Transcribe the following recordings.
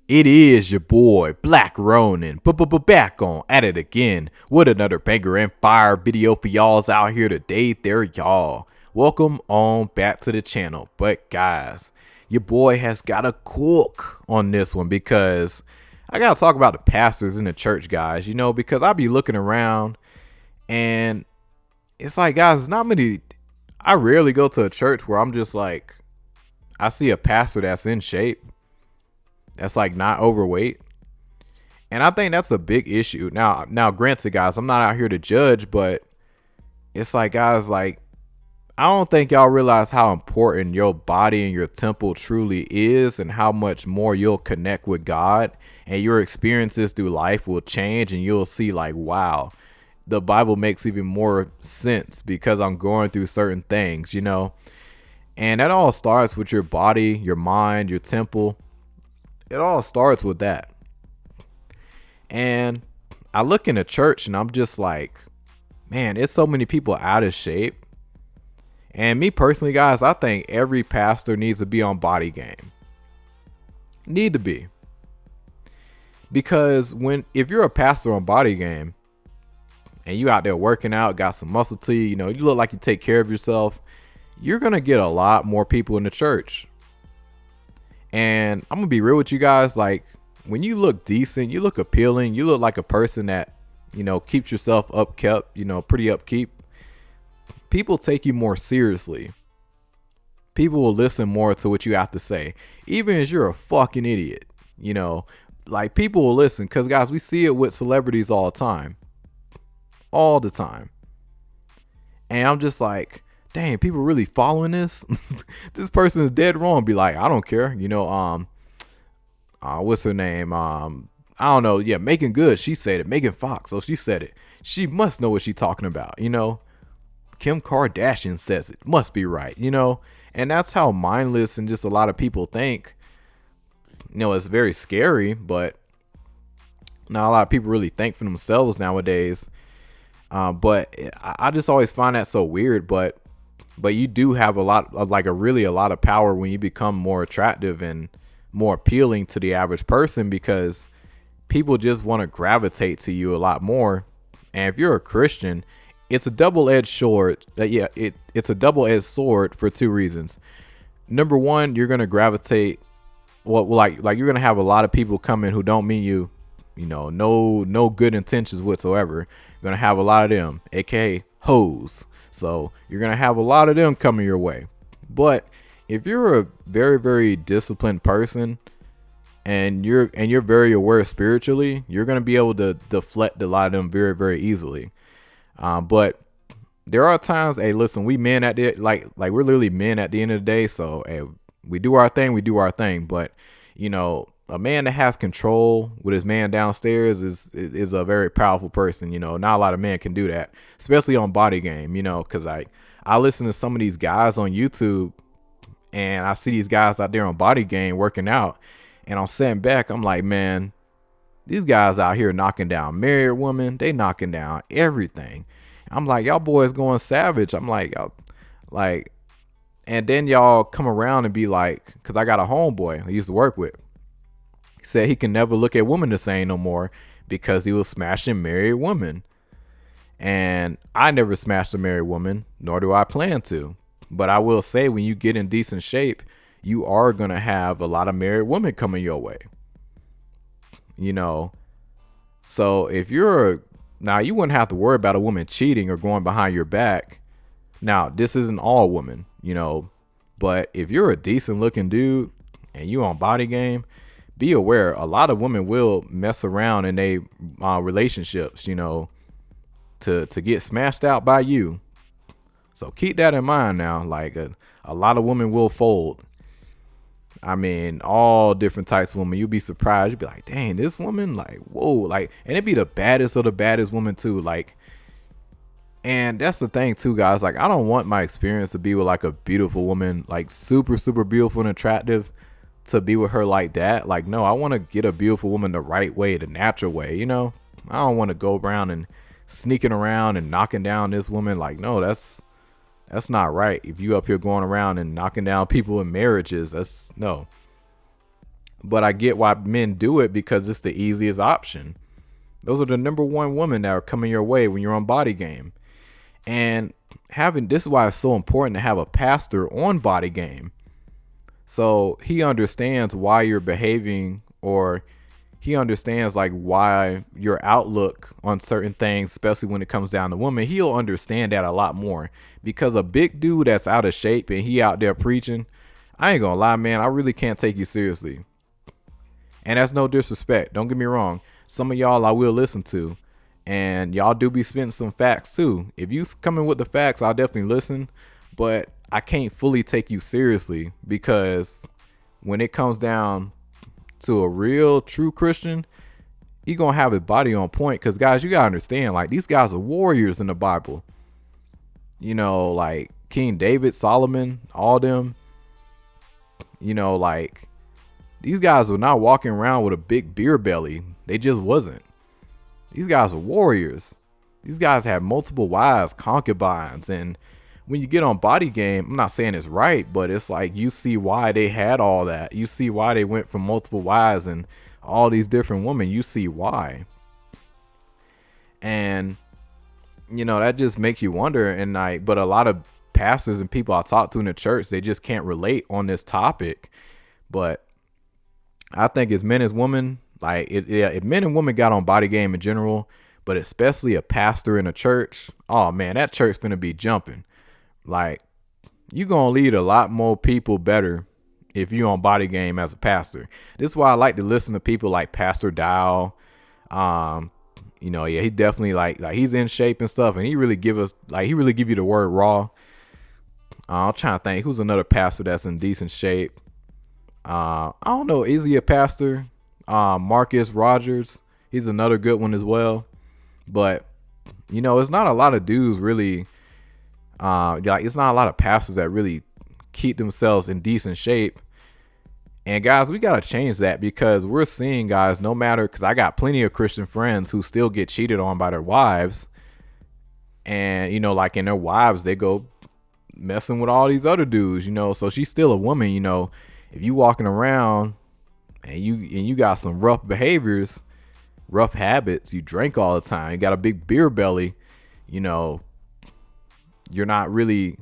It is your boy Black Ronin, back on at it again with another banger and fire video for y'all's out here today. There, y'all. Welcome on back to the channel. But guys, your boy has got a cook on this one because I gotta talk about the pastors in the church, guys. Because I be looking around and it's like, guys, it's not many. I rarely go to a church where I'm just like, I see a pastor that's in shape, that's like not overweight. And I think that's a big issue. Now, granted, guys, I'm not out here to judge, but it's like, guys, like, I don't think y'all realize how important your body and your temple truly is, and how much more you'll connect with God, and your experiences through life will change, and you'll see, like, wow, the Bible makes even more sense because I'm going through certain things. And that all starts with your body, your mind, your temple. It all starts with that. And I look in the church and I'm just like, man, it's so many people out of shape. And me personally, guys, I think every pastor needs to be on body game. Need to be. Because if you're a pastor on body game and you out there working out, got some muscle to you, you look like you take care of yourself, you're going to get a lot more people in the church. And I'm going to be real with you guys. Like, when you look decent, you look appealing, you look like a person that, keeps yourself upkept, pretty upkeep. People take you more seriously. People will listen more to what you have to say, even as you're a fucking idiot. Like, people will listen because, guys, we see it with celebrities all the time. All the time. And I'm just like, dang, people really following this? This person is dead wrong. Be like, I don't care. What's her name? I don't know. Yeah, Megan Good. She said it. Megan Fox. So she said it. She must know what she's talking about. Kim Kardashian says it. Must be right. And that's how mindless and just a lot of people think. It's very scary, but not a lot of people really think for themselves nowadays. But I just always find that so weird. But you do have a lot of power when you become more attractive and more appealing to the average person, because people just want to gravitate to you a lot more. And if you're a Christian, it's a double-edged sword. It's a double-edged sword for two reasons. Number one, you're gonna gravitate. Well, like you're gonna have a lot of people come in who don't mean you, no good intentions whatsoever. You're gonna have a lot of them, aka hoes. So you're gonna have a lot of them coming your way. But if you're a very, very disciplined person and you're very aware spiritually, you're gonna be able to deflect a lot of them very, very easily. But there are times, hey, listen, we men at the like we're literally men at the end of the day. So hey, we do our thing. But a man that has control with his man downstairs is a very powerful person. Not a lot of men can do that, especially on body game. Because I listen to some of these guys on YouTube, and I see these guys out there on body game working out, and I'm sitting back, I'm like, man, these guys out here knocking down married women, they knocking down everything. I'm like, y'all boys going savage. I'm like, y'all, like, and then y'all come around and be like, because I got a homeboy I used to work with. He said he can never look at women the same no more because he was smashing married women. And I never smashed a married woman, nor do I plan to. But I will say, when you get in decent shape, you are going to have a lot of married women coming your way. So if now you wouldn't have to worry about a woman cheating or going behind your back. Now, this isn't all women, but if you're a decent looking dude and you on body game, be aware a lot of women will mess around in their relationships, to get smashed out by you. So keep that in mind now. Like, a lot of women will fold. I mean, all different types of women. You'll be surprised. You'll be like, dang, this woman, like, whoa. Like, and it'd be the baddest of the baddest woman too. Like, and that's the thing too, guys. Like, I don't want my experience to be with like a beautiful woman, like super, super beautiful and attractive, to be with her like that. Like, no, I want to get a beautiful woman the right way, the natural way. I don't want to go around and sneaking around and knocking down this woman. Like, no, that's not right. If you up here going around and knocking down people in marriages, that's no. but I get why men do it because it's the easiest option. Those are the number one women that are coming your way when you're on Body Game. And having this is why it's so important to have a pastor on Body Game. So he understands why you're behaving, or he understands like why your outlook on certain things, especially when it comes down to women, he'll understand that a lot more. Because a big dude that's out of shape and he out there preaching, I ain't gonna lie, man, I really can't take you seriously. And that's no disrespect. Don't get me wrong. Some of y'all I will listen to, and y'all do be spitting some facts too. If you coming with the facts, I'll definitely listen, but I can't fully take you seriously because when it comes down to a real true Christian, he gonna have his body on point. Because guys, you gotta understand, like, these guys are warriors in the Bible. You know, like King David, Solomon, all them. You know, like, these guys were not walking around with a big beer belly. They just wasn't. These guys are warriors. These guys have multiple wives, concubines, and when you get on Body Game, I'm not saying it's right, but it's like you see why they had all that. You see why they went from multiple wives and all these different women. You see why. And, you know, that just makes you wonder. And like, but a lot of pastors and people I talk to in the church, they just can't relate on this topic. But I think as men as women, like, if men and women got on Body Game in general, but especially a pastor in a church, oh man, that church finna be jumping. Like, you gonna lead a lot more people better if you on Body Game as a pastor. This is why I like to listen to people like Pastor Dow. You know, yeah, he definitely like he's in shape and stuff, and he really give you the word raw. I'm trying to think who's another pastor that's in decent shape. I don't know, is he a pastor? Marcus Rogers, he's another good one as well. But you know, it's not a lot of dudes really. Like, it's not a lot of pastors that really keep themselves in decent shape. And guys, we gotta change that, because we're seeing guys, no matter, because I got plenty of Christian friends who still get cheated on by their wives, and you know, like, in their wives, they go messing with all these other dudes, you know. So she's still a woman, you know. If you walking around and you got some rough behaviors, rough habits, you drink all the time, you got a big beer belly, you know, you're not really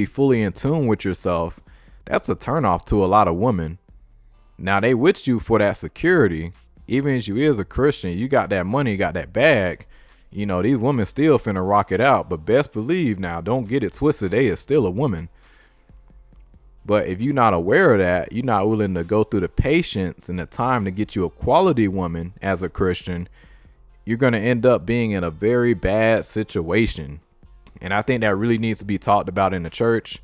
fully in tune with yourself. That's a turnoff to a lot of women. Now, they with you for that security. Even as you is a Christian, you got that money, you got that bag. You know, these women still finna rock it out. But best believe now, don't get it twisted, they is still a woman. But if you're not aware of that, you're not willing to go through the patience and the time to get you a quality woman as a Christian, you're going to end up being in a very bad situation. And I think that really needs to be talked about in the church.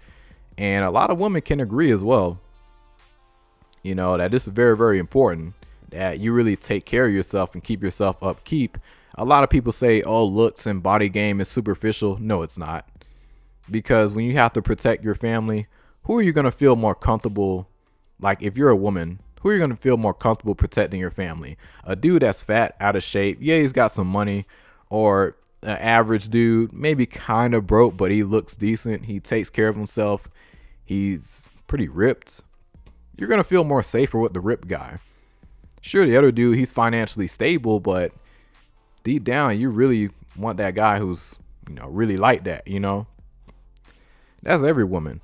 And a lot of women can agree as well. You know, that this is very, very important, that you really take care of yourself and keep yourself upkeep. A lot of people say, oh, looks and Body Game is superficial. No, it's not. Because when you have to protect your family, who are you going to feel more comfortable? Like, if you're a woman, who are you going to feel more comfortable protecting your family? A dude that's fat, out of shape. Yeah, he's got some money. Or an average dude, maybe kind of broke, but he looks decent. He takes care of himself. He's pretty ripped. You're going to feel more safer with the ripped guy. Sure, the other dude, he's financially stable, but deep down, you really want that guy who's, you know, really like that, you know? That's every woman.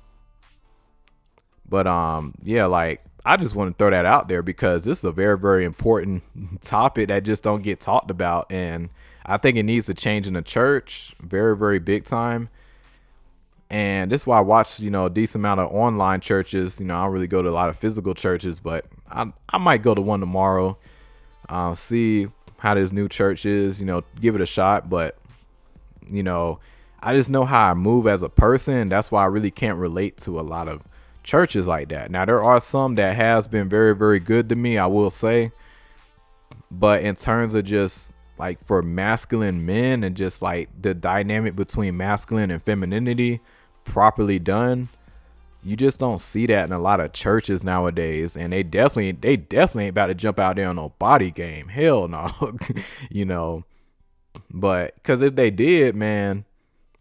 But yeah, like, I just want to throw that out there because this is a very, very important topic that just don't get talked about. And I think it needs to change in the church very, very big time. And this is why I watch, you know, a decent amount of online churches. You know, I don't really go to a lot of physical churches, but I might go to one tomorrow, see how this new church is, you know, give it a shot. But, you know, I just know how I move as a person. That's why I really can't relate to a lot of churches like that. Now, there are some that has been very, very good to me, I will say. But in terms of just like for masculine men and just like the dynamic between masculine and femininity properly done, you just don't see that in a lot of churches nowadays. And they definitely ain't about to jump out there on no Body Game. Hell no. You know, but because if they did, man,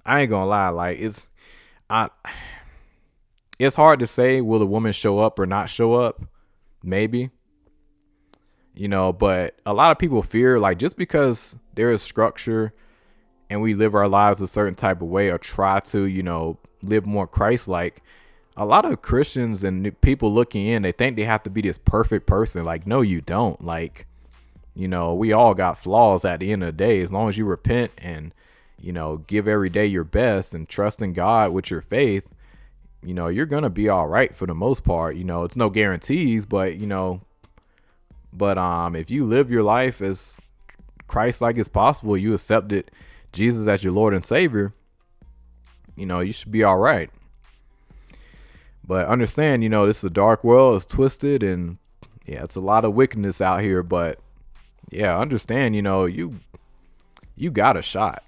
I ain't gonna lie, like it's hard to say will a woman show up or not show up, maybe, but a lot of people fear, like, just because there is structure and we live our lives a certain type of way, or try to, live more Christ-like, a lot of Christians and people looking in, they think they have to be this perfect person. Like, no, you don't. Like, we all got flaws at the end of the day. As long as you repent and, give every day your best and trust in God with your faith, you're going to be all right for the most part. It's no guarantees, but, if you live your life as Christ-like as possible, you accepted Jesus as your Lord and Savior, you should be all right. But understand, this is a dark world. It's twisted, and yeah, it's a lot of wickedness out here. But yeah, understand, you got a shot.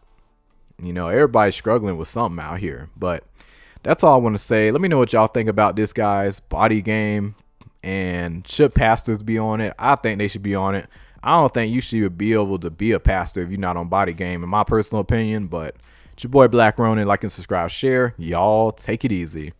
Everybody's struggling with something out here. But that's all I want to say. Let me know what y'all think about this guy's body game, and should pastors be on it? I think they should be on it. I don't think you should be able to be a pastor if you're not on body game, in my personal opinion. But it's your boy Black Ronin. Like and subscribe, share. Y'all take it easy.